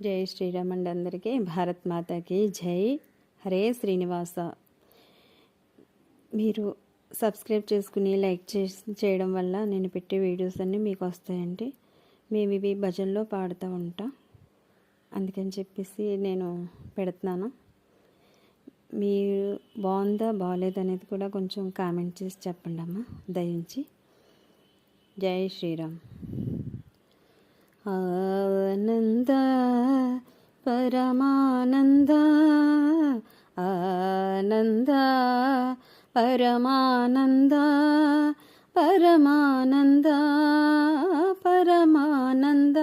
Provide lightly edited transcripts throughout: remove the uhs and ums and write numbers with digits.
జై శ్రీరామ్ అండి. అందరికీ భారత్ మాతాకి జై. హరే శ్రీనివాస. మీరు సబ్స్క్రైబ్ చేసుకుని లైక్ చేయడం వల్ల నేను పెట్టే వీడియోస్ అన్నీ మీకు వస్తాయండి. మేము ఇవి భజనలో పాడుతూ ఉంటాం, అందుకని చెప్పేసి నేను పెడుతున్నాను. మీరు బాగుందా బాగాలేదనేది కూడా కొంచెం కామెంట్ చేసి చెప్పండి అమ్మ, దయించి. జై శ్రీరామ్. ఆనంద పరమానంద, ఆనంద పరమానంద, పరమానంద పరమానంద.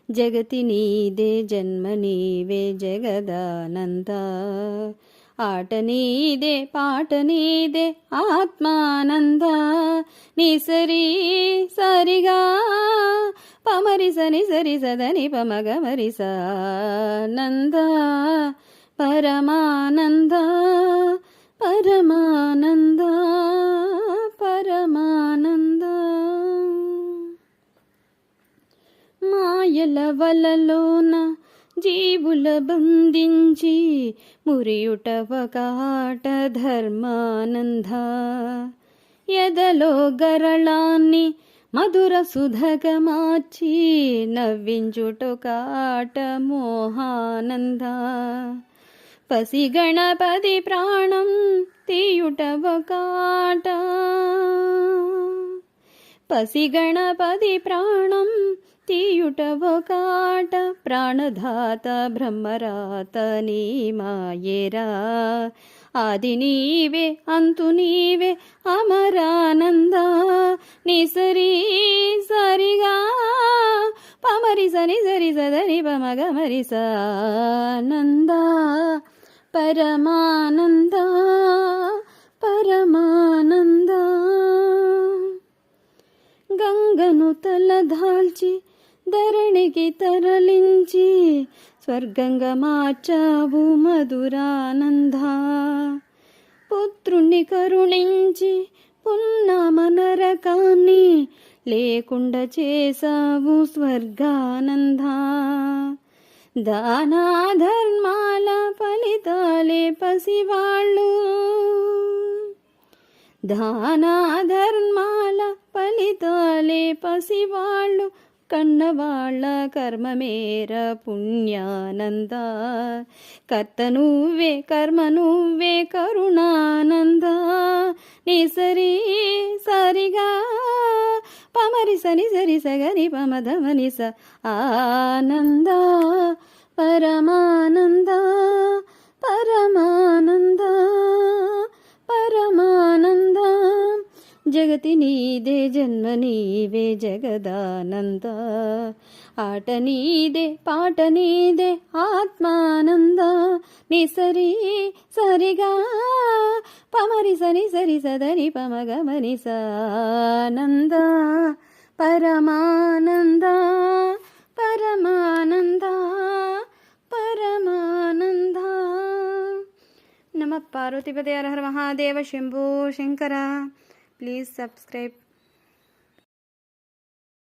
జగతి నీదే జన్మ నీవే జగదానంద, ఆట నీదే పాట నీదే ఆత్మానంద. నీ సరి సరిగా పమరి సని సరి సదని పమగ మరి సానంద, పరమానంద పరమానంద పరమానంద. మాయల వలలోన జీవుల బంధించి మురియుట ఒకాట ధర్మానంద. ఎదలో గరళాన్ని మధుర సుధగా మార్చి నవ్వించుటొకాట మోహానంద. పసి గణపతి ప్రాణం తీయుట ఒకాట, పసి గణపతి ప్రాణం తీయుట ఒకాట. ప్రాణధాత బ్రహ్మరాత నీ మాయేరా, ఆది నీవే అంతు నీవే అమరానంద. నీ సరి సరిగా పమరి సని సరి సదని పమగ మరి సానంద, పరమానంద పరమానంద. గంగను తలదాల్చి ధరణికి తరలించి స్వర్గంగా మార్చావు మధురానంద. పుత్రుణ్ణి కరుణించి పున్నామనరకాన్ని లేకుండా చేసావు స్వర్గానంద. దానా ధర్మాల ఫలితాలే పసివాళ్ళు, దానా ధర్మాల ఫలితాలే పసివాళ్ళు. కన్నవాళ్ళ కర్మమేర పుణ్యానంద. కర్త నువ్వే కర్మ నువ్వే కరుణానంద. నీ సరి సరిగా పమరి సని సరి సగని పమధమని స ఆనంద, పరమానంద పరమానంద పరమానంద. జగతి నీదే జన్మ నీవే జగదానంద, ఆట నీదే పాట నీదే ఆత్మానంద. నీ సరి సరిగా పమరి సని సరి సదని పమగ మరి సానంద, పరమానంద పరమానంద పరమానంద. నమ పార్వతీపతే హర హర మహాదేవ శంభో శంకర. Please subscribe.